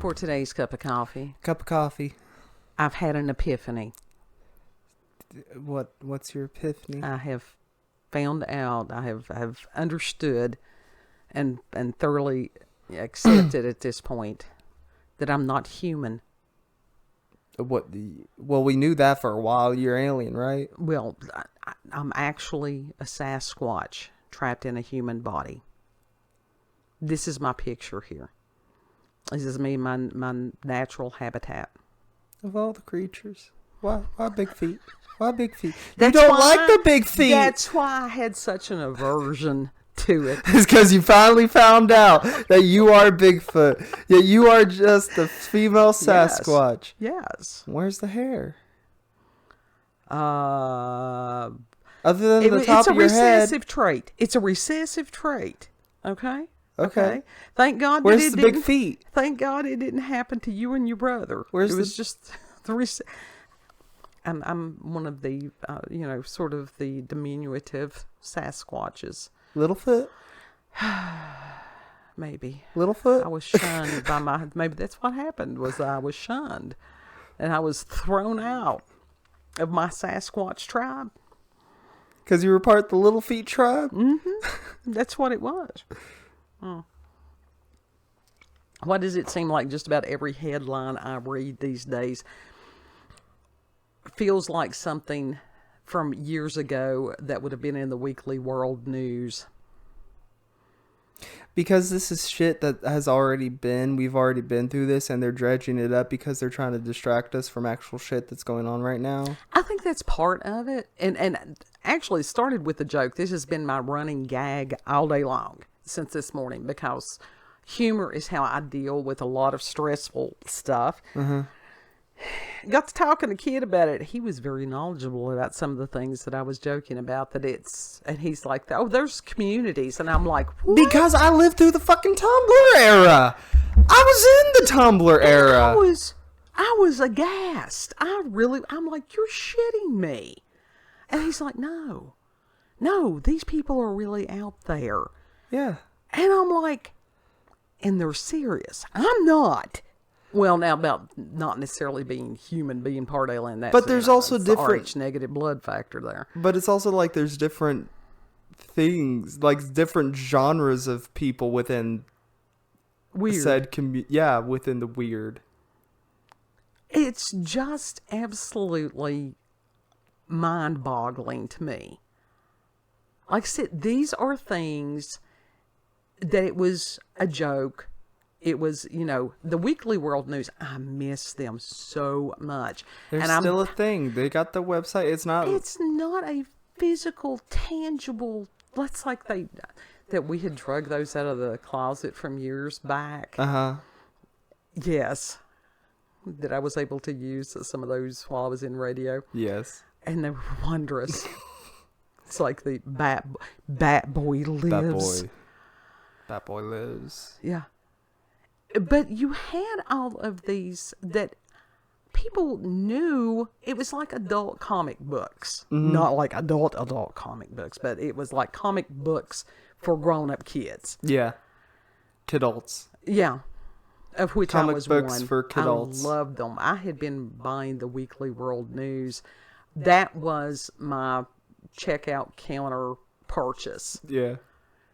for today's cup of coffee. Cup of coffee. I've had an epiphany. What's your epiphany? I have found out, I have understood and thoroughly accepted at this point that I'm not human. Well, we knew that for a while. You're alien, right? Well, I'm actually a Sasquatch trapped in a human body. This is my picture here. This is me, my natural habitat. Of all the creatures. Why big feet? Why big feet? That's you don't why, like the big feet. That's why I had such an aversion to it. It's because you finally found out that you are Bigfoot. Yet you are just a female Sasquatch. Yes. Where's the hair? Other than the top of your head. It's a recessive trait. It's a recessive trait. Okay? Okay. Thank God Where's that it the didn't, big feet? Thank God it didn't happen to you and your brother. Where's it was just the I'm one of the, sort of the diminutive Sasquatches. Littlefoot? Maybe. Littlefoot? I was shunned by maybe that's what happened, was I was shunned. And I was thrown out of my Sasquatch tribe. Because you were part of the Little Feet tribe? Mm-hmm. That's what it was. Oh. Why does it seem like just about every headline I read these days feels like something from years ago that would have been in the Weekly World News? Because this is shit that has already been. We've already been through this, and they're dredging it up because they're trying to distract us from actual shit that's going on right now. I think that's part of it. And actually started with a joke. This has been my running gag all day long since this morning, because humor is how I deal with a lot of stressful stuff. Got to talking to a kid about it. He was very knowledgeable about some of the things that I was joking about. And he's like, oh, there's communities. And I'm like, what? Because I lived through the fucking Tumblr era. I was in the Tumblr era. I was aghast. I'm like, you're shitting me. And he's like, no, these people are really out there. Yeah. And I'm like, and they're serious. I'm not. Well, now about not necessarily being human, being part alien. That's but there's also different RH negative blood factor there. But it's also like there's different things, like different genres of people within weird. Within the weird. It's just absolutely mind-boggling to me. Like I said, these are things that it was a joke. It was, the Weekly World News. I miss them so much. There's still a thing. They got the website. It's not a physical, tangible. That's like that we had drug those out of the closet from years back. Yes, that I was able to use some of those while I was in radio. Yes, and they were wondrous. It's like the Bat Boy Lives. Bat Boy Lives. Yeah. But you had all of these that people knew. It was like adult comic books. Not like adult comic books, but it was like comic books for grown-up kids. Yeah. Kidults. Yeah. Of which comic I was books one. For kidults. I loved them. I had been buying the Weekly World News. That was my checkout counter purchase. Yeah.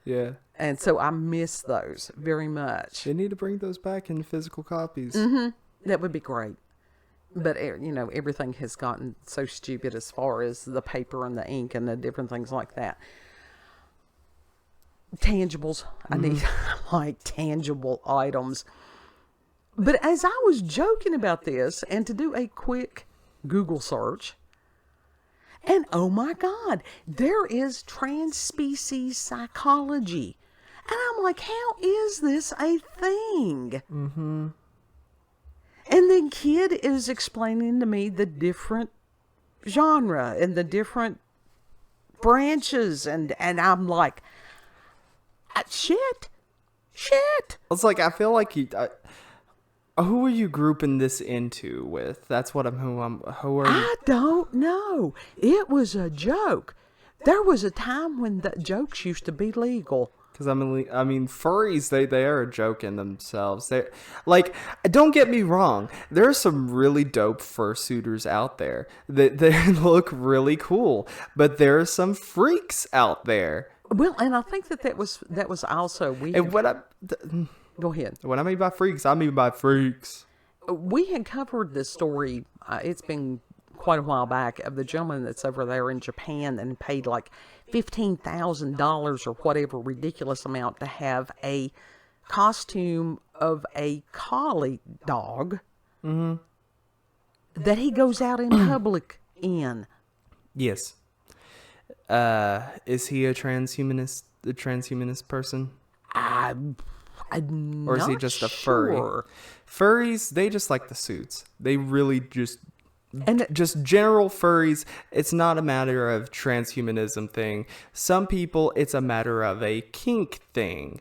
Yeah. And so I miss those very much. They need to bring those back in physical copies. That would be great. But, everything has gotten so stupid as far as the paper and the ink and the different things like that. Tangibles. I need like tangible items. But as I was joking about this, and to do a quick Google search, and oh my God, there is trans-species psychology. And I'm like, how is this a thing? And the kid is explaining to me the different genre and the different branches. And I'm like, shit. It's like, I feel like who are you grouping this into with? That's what who are you? I don't know. It was a joke. There was a time when the jokes used to be legal. Because I mean, furries, they are a joke in themselves. They, like, don't get me wrong. There are some really dope fursuiters out there. They look really cool, but there are some freaks out there. Well, and I think that was also And go ahead. What I mean by freaks, I mean by freaks. We had covered this story. It's been quite a while back, of the gentleman that's over there in Japan and paid like $15,000 or whatever ridiculous amount to have a costume of a collie dog that he goes out in public in. Yes. Is he a transhumanist person? Or is he just a furry? Sure. Furries, they just like the suits. They really just general furries. It's not a matter of transhumanism thing. Some people, it's a matter of a kink thing.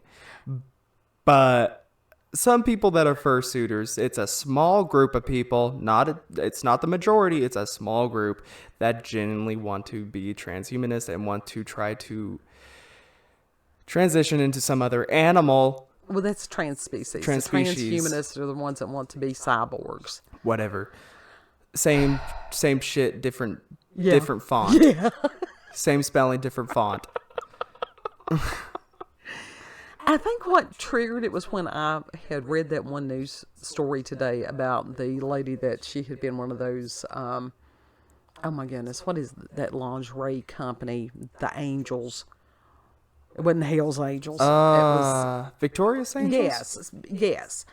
But some people that are fursuiters, it's a small group of people. It's not the majority. It's a small group that genuinely want to be transhumanist and want to try to transition into some other animal. Well, that's trans-species. The Trans-species. transhumanists are the ones that want to be cyborgs. Whatever. Same shit, different font. Yeah. Same spelling, different font. I think what triggered it was when I had read that one news story today about the lady that she had been one of those, oh my goodness, what is that lingerie company? The Angels. It wasn't Hell's Angels. It was Victoria's Angels? Yes.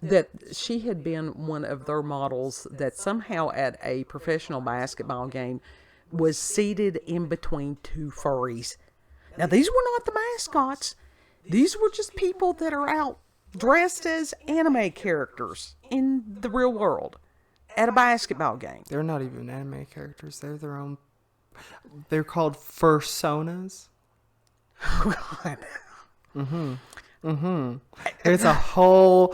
That she had been one of their models that somehow at a professional basketball game was seated in between two furries. Now, these were not the mascots. These were just people that are out dressed as anime characters in the real world at a basketball game. They're not even anime characters. They're their own. They're called fursonas. God. It's a whole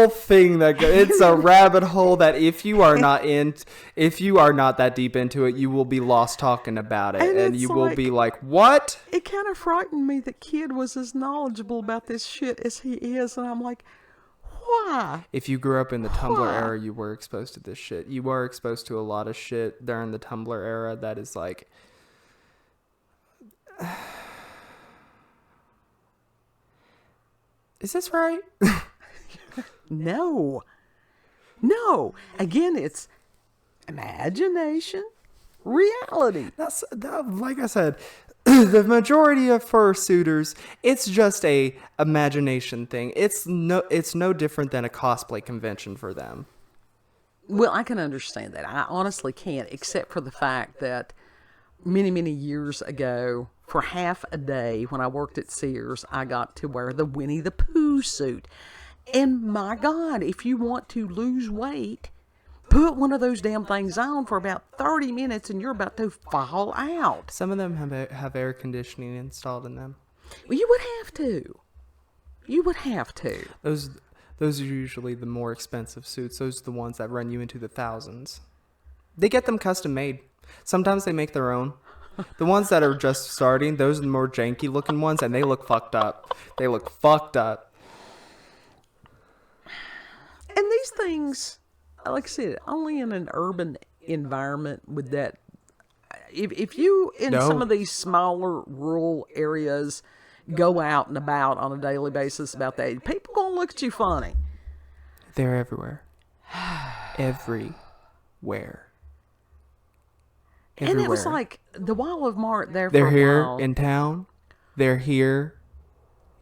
thing it's a rabbit hole that if you are not that deep into it, you will be lost talking about it, and you will be like, what? It kind of frightened me that Kid was as knowledgeable about this shit as he is, and I'm like, why? If you grew up in the Tumblr era, you were exposed to this shit. You were exposed to a lot of shit during the Tumblr era that is like. Is this right? No. Again, it's imagination, reality. Like I said, the majority of fursuiters, it's just a imagination thing. It's no different than a cosplay convention for them. Well, I can understand that. I honestly can't, except for the fact that many, many years ago, for half a day when I worked at Sears, I got to wear the Winnie the Pooh suit. And my God, if you want to lose weight, put one of those damn things on for about 30 minutes and you're about to fall out. Some of them have air conditioning installed in them. Well, you would have to. You would have to. Those are usually the more expensive suits. Those are the ones that run you into the thousands. They get them custom made. Sometimes they make their own. The ones that are just starting, those are the more janky looking ones, and they look fucked up. And these things, like I said, only in an urban environment with that. If you, in some of these smaller rural areas, go out and about on a daily basis about that, people gonna look at you funny. They're everywhere. Everywhere. And it was like the Wall of Mart there for They're a here while. in town. They're here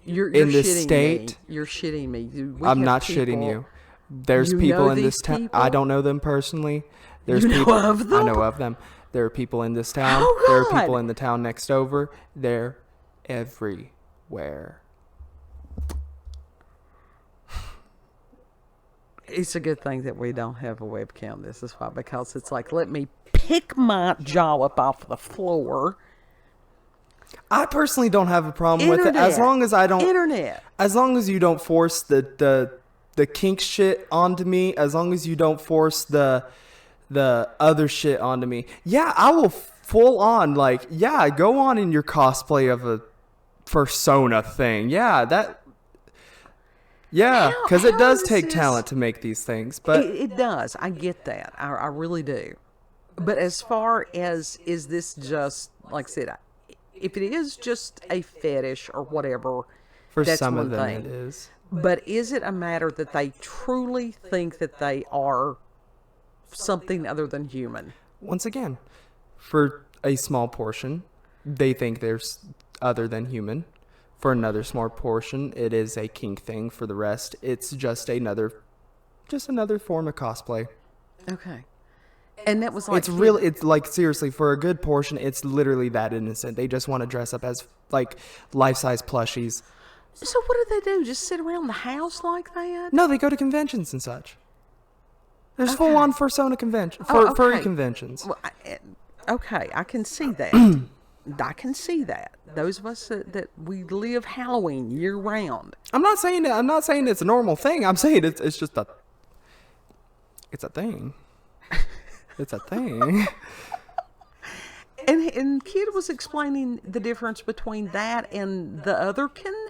You're in this shitting state. Me. You're shitting me. I'm not shitting you. There's people in this town. I don't know them personally. There's people of them? I know of them. There are people in this town. Oh, there are God. people in the town next over. They're everywhere. It's a good thing that we don't have a webcam. This is why, because it's like, let me pick my jaw up off the floor. I personally don't have a problem with it as long as as long as you don't force the kink shit onto me, as long as you don't force the other shit onto me. Yeah, I will full on go on in your cosplay of a persona thing. Yeah, because it does take talent to make these things. But it does. I get that. I really do. But as far as, is this just, like I said, if it is just a fetish or whatever, for that's some one of them thing. it is. But is it a matter that they truly think that they are something other than human? Once again, for a small portion, they think there's other than human. For another small portion, it is a kink thing. For the rest, it's just another form of cosplay. Okay. And that was like... It's like, seriously, for a good portion, it's literally that innocent. They just want to dress up as, like, life-size plushies. So what do they do? Just sit around the house like that? No, they go to conventions and such. There's Okay. full-on furry conventions. Well, okay, I can see that. I can see that. Those of us that we live Halloween year round. I'm not saying it's a normal thing. I'm saying it's just it's a thing. It's a thing. And Kid was explaining the difference between that and the otherkin.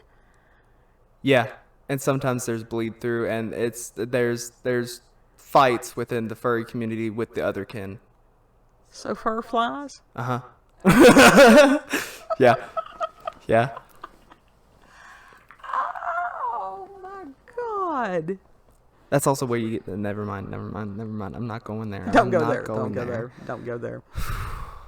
Yeah, and sometimes there's bleed through, and there's fights within the furry community with the otherkin. So fur flies? Yeah. Yeah. Oh my God. That's also where you get never mind. I'm not going there. Don't go there. Don't go there.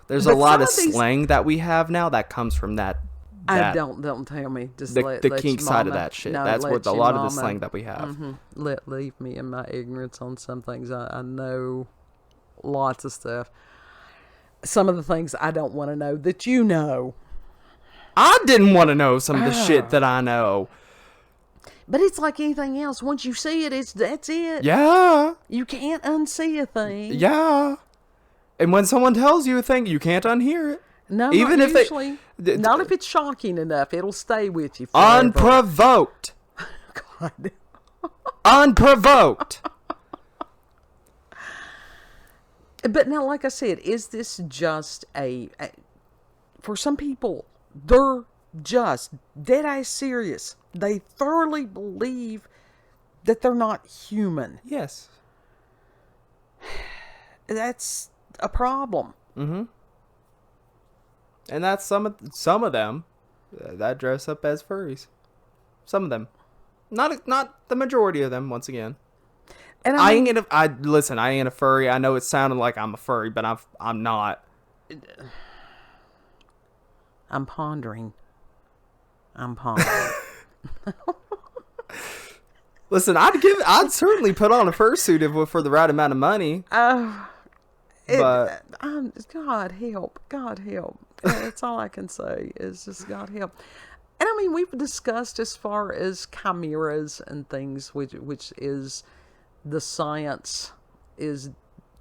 There's But a lot some of of these- slang that we have now that comes from that Don't tell me. Just the let kink your side of mama- that shit. No, That's let what a your lot of the mama- slang that we have. Leave me in my ignorance on some things. I know lots of stuff. Some of the things I don't want to know that you know. I didn't want to know some of the shit that I know. But it's like anything else. Once you see it, that's it. Yeah. You can't unsee a thing. Yeah. And when someone tells you a thing, you can't unhear it. No, Even not if they- usually. Not if it's shocking enough. It'll stay with you forever. Unprovoked. God. Unprovoked. But now, like I said, is this just for some people, they're just dead ass serious. They thoroughly believe that they're not human. Yes. That's a problem. Mm-hmm. And that's some of them that dress up as furries. Some of them, not the majority of them. Once again, And I ain't a furry. I know it sounded like I'm a furry, but I'm not. I'm pondering. Listen, I'd certainly put on a fursuit for the right amount of money. But God help. That's all I can say is just God help. And I mean, we've discussed as far as chimeras and things, which is the science is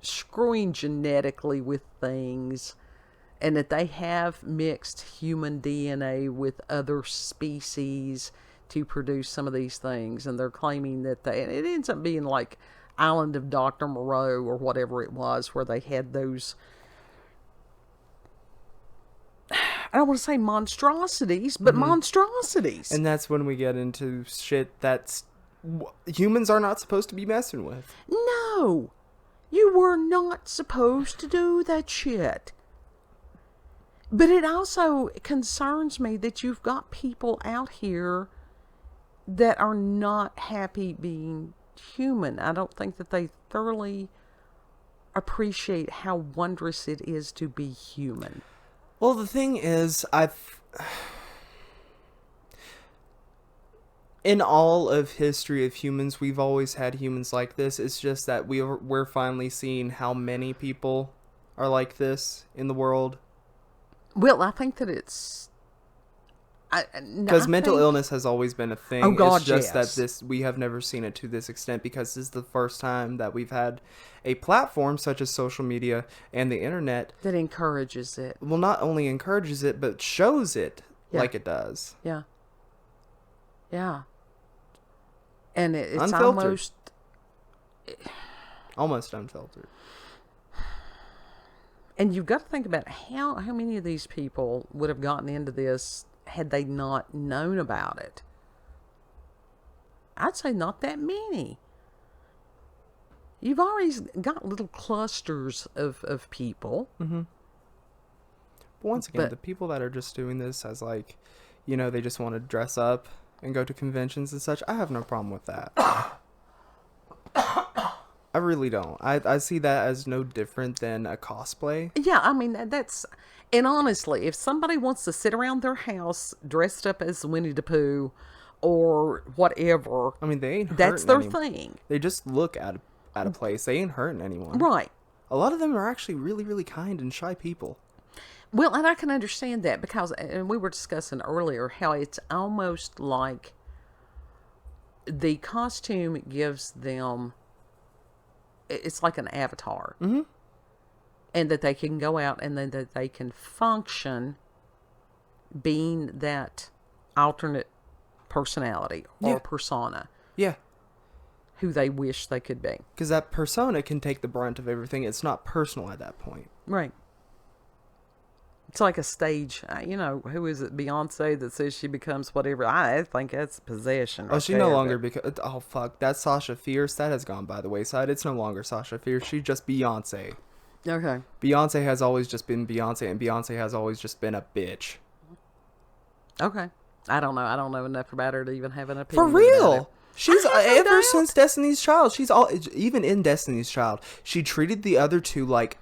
screwing genetically with things, and that they have mixed human DNA with other species to produce some of these things, and they're claiming that and it ends up being like Island of Dr. Moreau or whatever it was, where they had those, I don't want to say monstrosities, but monstrosities. And that's when we get into shit that's humans are not supposed to be messing with. No, you were not supposed to do that shit. But it also concerns me that you've got people out here that are not happy being human. I don't think that they thoroughly appreciate how wondrous it is to be human. Well, the thing is, in all of history of humans, we've always had humans like this. It's just that we're finally seeing how many people are like this in the world. Well, I think that it's... Because mental illness has always been a thing. Oh, God, it's just yes. that we have never seen it to this extent, because this is the first time that we've had a platform such as social media and the internet that encourages it. Well, not only encourages it, but shows it like it does. Yeah. Yeah. And it's Unfiltered. Almost unfiltered. And you've got to think about how many of these people would have gotten into this had they not known about it? I'd say not that many. You've always got little clusters of people. Mm-hmm. But once again, the people that are just doing this as like, they just want to dress up and go to conventions and such, I have no problem with that. I really don't. I see that as no different than a cosplay. Yeah, I mean, and honestly, if somebody wants to sit around their house dressed up as Winnie the Pooh or whatever, I mean, they ain't hurting that's their anyone. thing. They just look at a place. They ain't hurting anyone. Right. A lot of them are actually really, really kind and shy people. Well, and I can understand that because, and we were discussing earlier, how it's almost like the costume gives them, it's like an avatar. Mm-hmm. And that they can go out and then that they can function being that alternate personality or persona. Yeah. Who they wish they could be. Because that persona can take the brunt of everything. It's not personal at that point. Right. It's like a stage. Who is it? Beyonce that says she becomes whatever. I think that's possession. Oh, she no longer becomes. Oh, fuck. That's Sasha Fierce. That has gone by the wayside. It's no longer Sasha Fierce. She's just Beyonce. Okay. Beyonce has always just been Beyonce, and Beyonce has always just been a bitch. Okay. I don't know. I don't know enough about her to even have an opinion. For real. She's ever since Destiny's Child. Even in Destiny's Child, she treated the other two like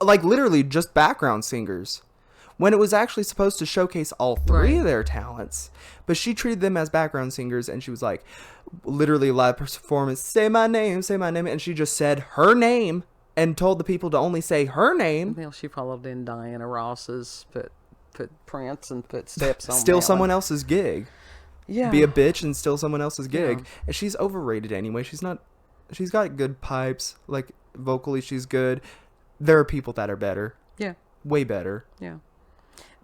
literally just background singers, when it was actually supposed to showcase all three of their talents. But she treated them as background singers, and she was like, literally live performance, say my name, and she just said her name and told the people to only say her name. Well, she followed in Diana Ross's footprints and footsteps on Steal someone else's gig. Yeah. Be a bitch and steal someone else's gig. Yeah. And she's overrated anyway. She's got good pipes. Like, vocally, she's good. There are people that are better. Yeah. Way better. Yeah.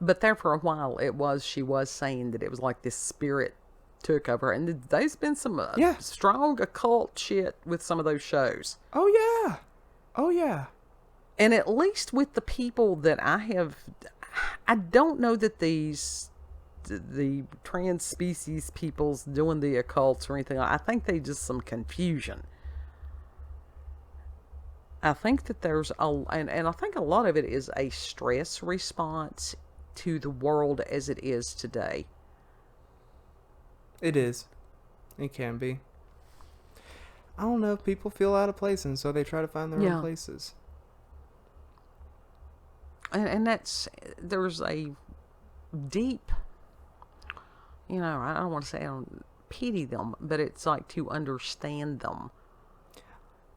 But there for a while, she was saying that it was like this spirit took over. And there's been some strong occult shit with some of those shows. Oh, yeah. Oh, yeah. And at least with the people that I don't know that the trans species people's doing the occults or anything. I think they just some confusion. I think that there's and I think a lot of it is a stress response to the world as it is today. It is. It can be. I don't know if people feel out of place, and so they try to find their own places. And there's a deep, I don't want to say I don't pity them, but it's like to understand them.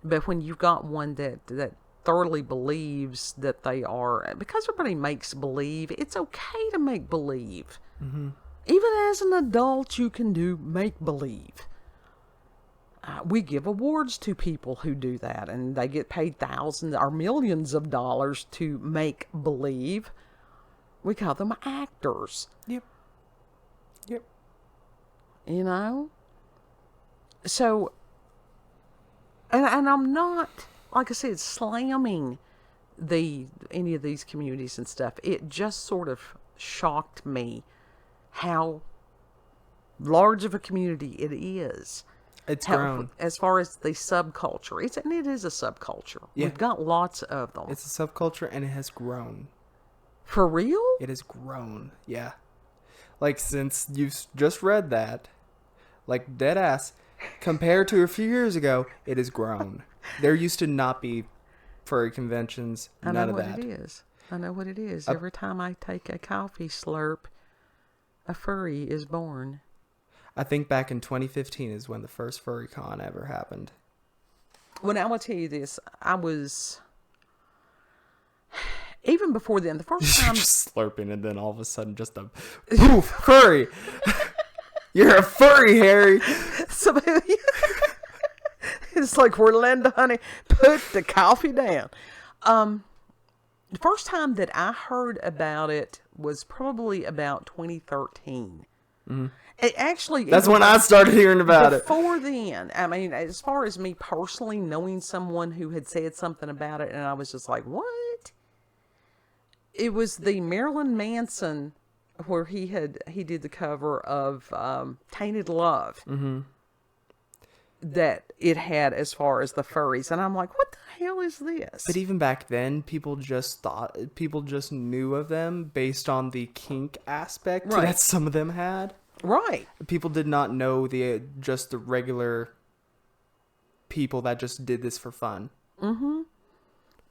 But when you've got one that thoroughly believes that they are, because everybody makes believe, it's okay to make believe. Mm-hmm. Even as an adult, you can do make believe. We give awards to people who do that, and they get paid thousands or millions of dollars to make believe. We call them actors. Yep. So, and I'm not, like I said, slamming any of these communities and stuff. It just sort of shocked me how large of a community it is. It's grown. As far as the subculture. It is a subculture. Yeah. We've got lots of them. It's a subculture, and it has grown. For real? It has grown. Yeah. Like, since you've just read that, like, dead ass, compared to a few years ago, it has grown. There used to not be furry conventions. None of that. I know what it is. Every time I take a coffee slurp, a furry is born. I think back in 2015 is when the first furry con ever happened. Well, now I will tell you this. I was... Even before then, the first time... just slurping, and then all of a sudden just a... Poof! Furry! You're a furry, Harry! It's like, Orlando, honey, put the coffee down. The first time that I heard about it was probably about 2013. Mm-hmm. That's when I started hearing about it. Before then, I mean, as far as me personally knowing someone who had said something about it, and I was just like, what? It was the Marilyn Manson where he did the cover of Tainted Love. Mm-hmm. That it had as far as the furries, and I'm like, what the hell is this? But even back then, people just knew of them based on the kink aspect Right. that some of them had. Right. People did not know the regular people that just did this for fun. Mm-hmm.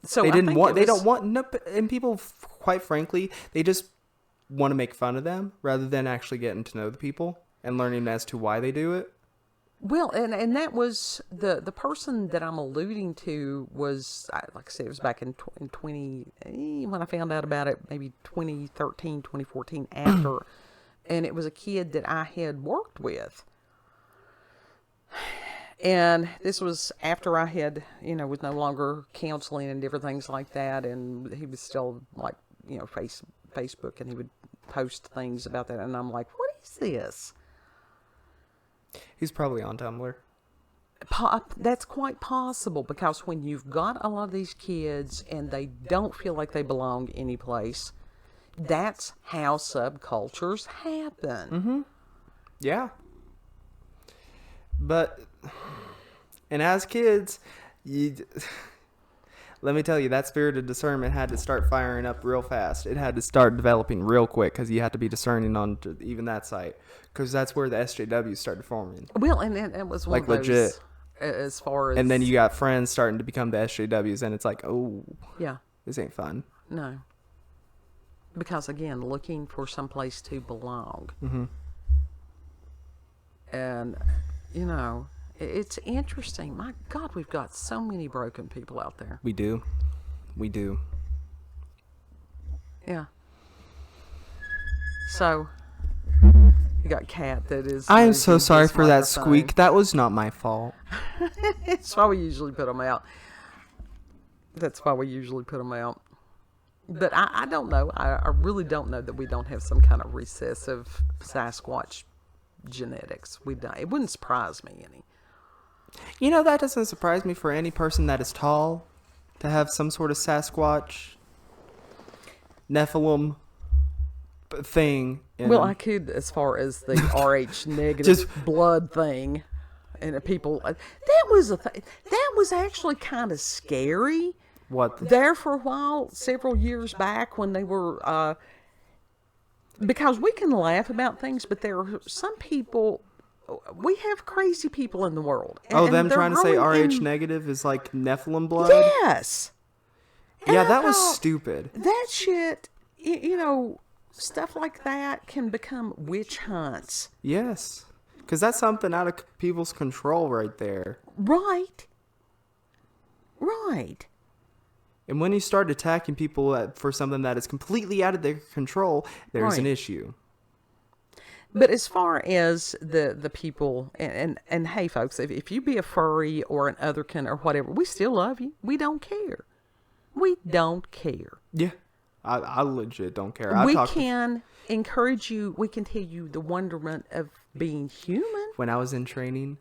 So they don't want no, and people, quite frankly, they just want to make fun of them rather than actually getting to know the people and learning as to why they do it. Well, and that was the person that I'm alluding to was, like I said, it was back in 20, when I found out about it, maybe 2013, 2014 after. And it was a kid that I had worked with. And this was after I had, was no longer counseling and different things like that. And he was still like, Facebook, and he would post things about that. And I'm like, what is this? He's probably on Tumblr. That's quite possible, because when you've got a lot of these kids and they don't feel like they belong anyplace, that's how subcultures happen. Mm-hmm. Yeah. And as kids, let me tell you, that spirit of discernment had to start firing up real fast. It had to start developing real quick, because you had to be discerning on even that site, because that's where the SJWs started forming. Well, and it was one like of those, legit. As far as, and then you got friends starting to become the SJWs, and it's like, oh, yeah, this ain't fun. No, because again, looking for some place to belong, mm-hmm. and it's interesting. My God, we've got so many broken people out there. We do. Yeah. So, you got Kat that is... I am so sorry for that squeak. That was not my fault. That's why we usually put them out. But I don't know. I really don't know that we don't have some kind of recessive Sasquatch genetics. We don't. It wouldn't surprise me any. That doesn't surprise me for any person that is tall to have some sort of Sasquatch, Nephilim thing. Well, I could, as far as the Rh negative blood thing, and people, that was a thing. That was actually kind of scary. What? There for a while, several years back, when they were, because we can laugh about things, but there are some people. We have crazy people in the world. And them trying to say Rh negative is like Nephilim blood? Yes. Yeah, that was stupid. That shit, stuff like that can become witch hunts. Yes. Because that's something out of people's control right there. Right. And when you start attacking people for something that is completely out of their control, there's an issue. But as far as the people, and hey folks, if you be a furry or an otherkin or whatever, we still love you. We don't care. Yeah. I legit don't care. We can encourage you. We can tell you the wonderment of being human. When I was in training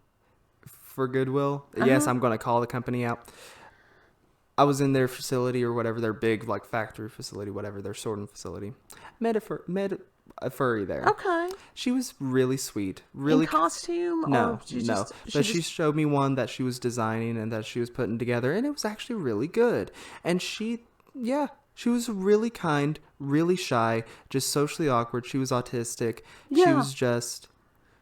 for Goodwill, yes, I'm going to call the company out. I was in their facility or whatever, their big like factory facility, whatever, their sorting facility. Met a furry there. Okay. She was really sweet. Really in costume? No. But she showed me one that she was designing and that she was putting together, and it was actually really good. And she was really kind, really shy, just socially awkward. She was autistic. Yeah.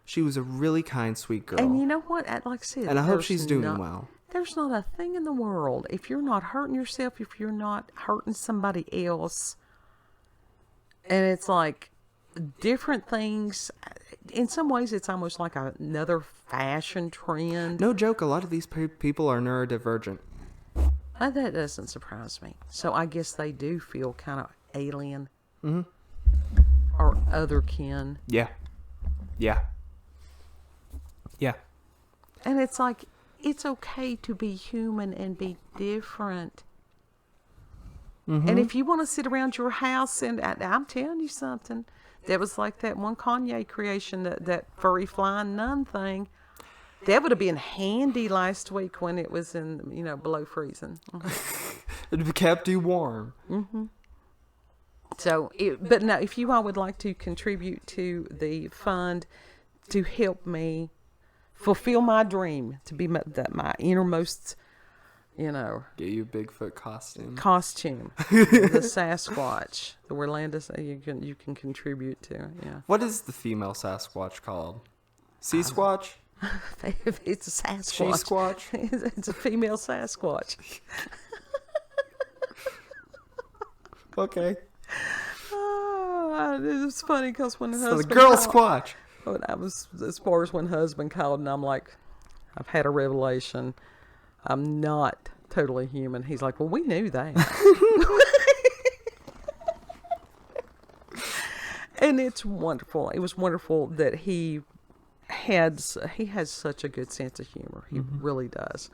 She was a really kind, sweet girl. And you know what? Like I said, and I hope she's doing well. There's not a thing in the world, if you're not hurting yourself, if you're not hurting somebody else, and it's like different things. In some ways, it's almost like another fashion trend. No joke, a lot of these people are neurodivergent. That doesn't surprise me. So I guess they do feel kind of alien. Mm-hmm. Or otherkin. Yeah. And it's like, it's okay to be human and be different. Mm-hmm. And if you want to sit around your house, and I'm telling you something, that was like that one Kanye creation, that furry flying nun thing. That would have been handy last week when it was in, below freezing. Mm-hmm. It kept you warm. Mm-hmm. So, but no, if you all would like to contribute to the fund to help me fulfill my dream to be my innermost, Get you a Bigfoot costume. the Sasquatch, the Orlando, you can contribute to. Yeah. What is the female Sasquatch called? Sea Squatch? It's a Sasquatch. She Squatch? It's a female Sasquatch. Okay. Oh, it was funny because when So the girl Squatch. When I was, as far as when husband called, and I'm like, I've had a revelation. I'm not totally human. He's like, well, we knew that. And it's wonderful. It was wonderful that he has such a good sense of humor. He really does.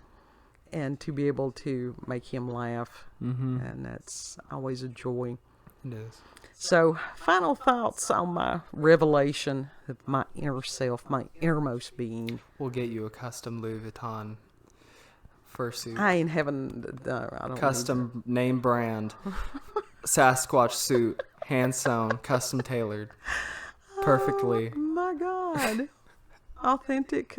And to be able to make him laugh, and that's always a joy. It is. So, final thoughts on my revelation of my inner self, my innermost being. We'll get you a custom Louis Vuitton fursuit. I ain't having, I don't Custom name brand Sasquatch suit, hand sewn, custom tailored, perfectly. Oh my God. Authentic.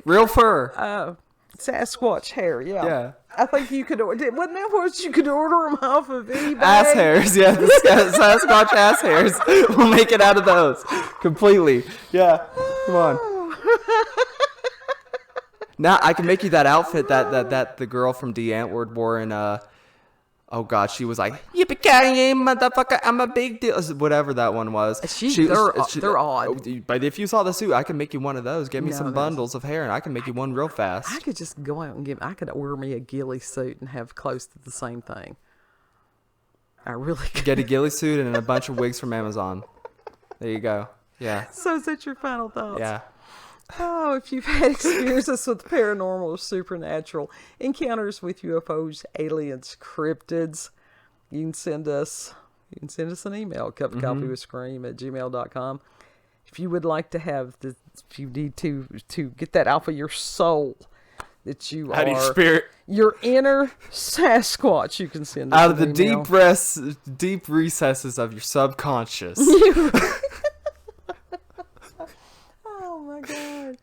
Real fur. Sasquatch hair, yeah. Yeah. I think you could order, wasn't that what you could order them off of eBay? Ass hairs, yeah. The Sasquatch ass hairs. We'll make it out of those. Completely. Yeah. Come on. Now I can make you that outfit that the girl from DeAntwoord wore in oh God, she was like, yippee-ki-yay, motherfucker, I'm a big deal. Whatever that one was. They're odd. But if you saw the suit, I can make you one of those. Give me some bundles of hair, and I can make you one real fast. I could just go out and I could order me a ghillie suit and have close to the same thing. I really could. Get a ghillie suit and a bunch of wigs from Amazon. There you go. Yeah. So is that your final thoughts? Yeah. Oh, if you've had experiences with paranormal or supernatural encounters with UFOs, aliens, cryptids, you can send us an email, cupofcoffeewithscream@gmail.com. If you would like to have if you need to get that out of your soul, that you Out of are your spirit. Your inner Sasquatch, you can send us out of the an email. deep recesses of your subconscious. Oh my God.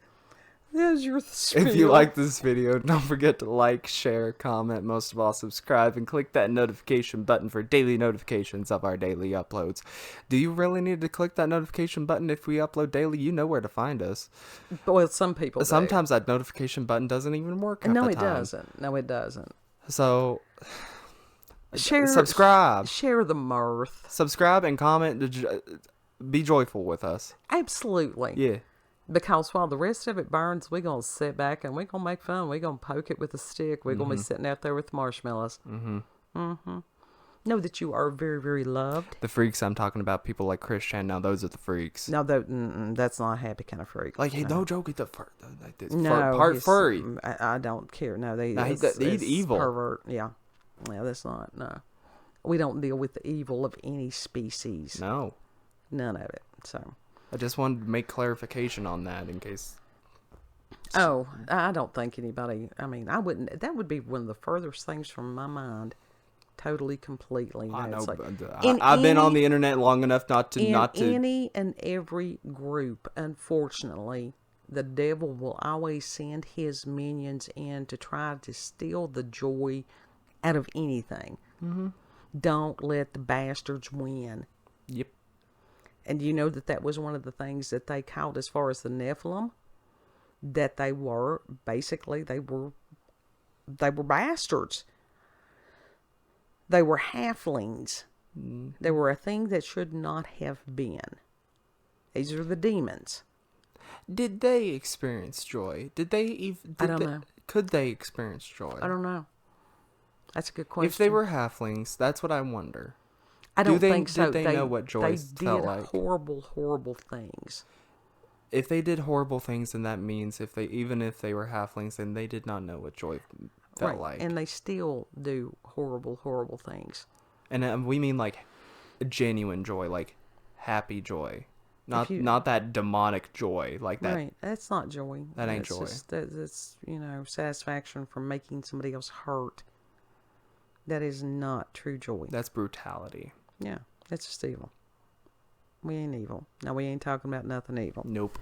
There's your spiel. If you like this video, don't forget to like, share, comment, most of all subscribe, and click that notification button for daily notifications of our daily uploads. Do you really need to click that notification button if we upload daily? You know where to find us. Well, some people do. Sometimes that notification button doesn't even work half No, the it time. doesn't. No, it doesn't. So, subscribe. Share the mirth. Subscribe and comment. Be joyful with us. Absolutely. Yeah. Because while the rest of it burns, we're going to sit back and we're going to make fun. We're going to poke it with a stick. We're going to be sitting out there with marshmallows. Know that you are very, very loved. The freaks I'm talking about, people like Christian. Now those are the freaks. No, that's not a happy kind of freak. Like, hey, no joke, he's the furry. furry. I don't care. No, he's evil. Pervert. Yeah. Yeah, that's not. No. We don't deal with the evil of any species. No. None of it. So. I just wanted to make clarification on that in case. Oh, I don't think anybody. I mean, I wouldn't. That would be one of the furthest things from my mind. Totally, completely. I know. Like, I've been on the internet long enough not to. Any and every group, unfortunately, the devil will always send his minions in to try to steal the joy out of anything. Don't let the bastards win. Yep. And you know that was one of the things that they called, as far as the Nephilim, that they were bastards. They were halflings. They were a thing that should not have been. These are the demons. Did they experience joy? Did they even? I don't know. Could they experience joy? I don't know. That's a good question. If they were halflings, that's what I wonder. I don't think so. Did they know what joy felt like? They did horrible, horrible things. If they did horrible things, then that means even if they were halflings, then they did not know what joy felt like. And they still do horrible, horrible things. And we mean like genuine joy, like happy joy, not that demonic joy like that. Right, that's not joy. That ain't joy. That's satisfaction from making somebody else hurt. That is not true joy. That's brutality. Yeah, it's just evil. We ain't evil. No, we ain't talking about nothing evil. Nope.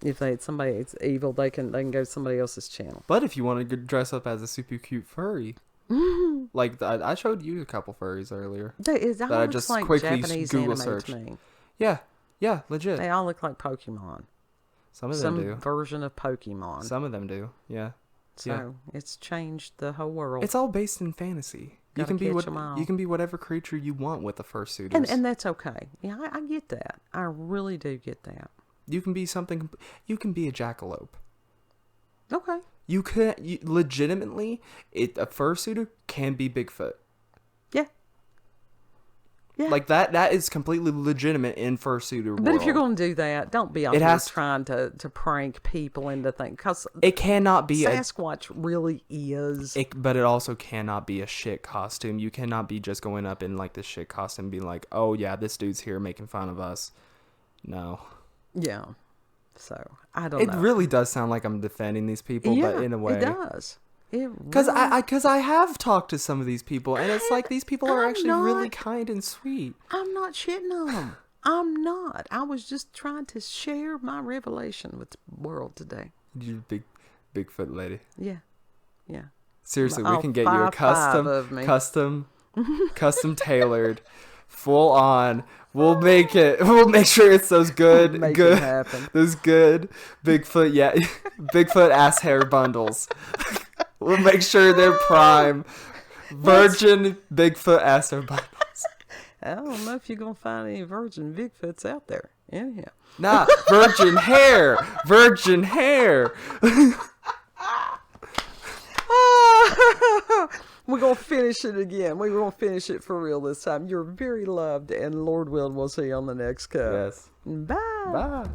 If somebody it's evil, they can go to somebody else's channel. But if you want to dress up as a super cute furry, like I showed you a couple furries earlier. That I just like quickly Japanese Google anime searched. to me. Yeah, legit. They all look like Pokemon. Some of them do. Some version of Pokemon. Some of them do. Yeah. So it's changed the whole world. It's all based in fantasy. You can be whatever creature you want with the fursuiters. And that's okay. Yeah, I get that. I really do get that. You can be something. You can be a jackalope. Okay. Legitimately, a fursuiter can be Bigfoot. Yeah. Yeah. Like that is completely legitimate in fursuiter world. But if you're going to do that, don't be out there trying to prank people into things. Because it cannot be Sasquatch really is. But it also cannot be a shit costume. You cannot be just going up in like this shit costume and being like, oh yeah, this dude's here making fun of us. No. Yeah. So, I don't know. It really does sound like I'm defending these people, but in a way. It does. Because I have talked to some of these people, and it's like these people are actually really kind and sweet. I'm not shitting on them. I'm not. I was just trying to share my revelation with the world today. You Bigfoot lady. Yeah. Yeah. Seriously, we can get you a custom tailored, full on. We'll make it. We'll make sure it's those good, it happen. Those good Bigfoot, Bigfoot ass hair bundles. We'll make sure they're prime, virgin Bigfoot ass hair bundles. I don't know if you're gonna find any virgin Bigfoots out there. Anyhow. Nah, virgin hair. We're going to finish it again. We're going to finish it for real this time. You're very loved, and Lord willing, we'll see you on the next cut. Yes. Bye. Bye.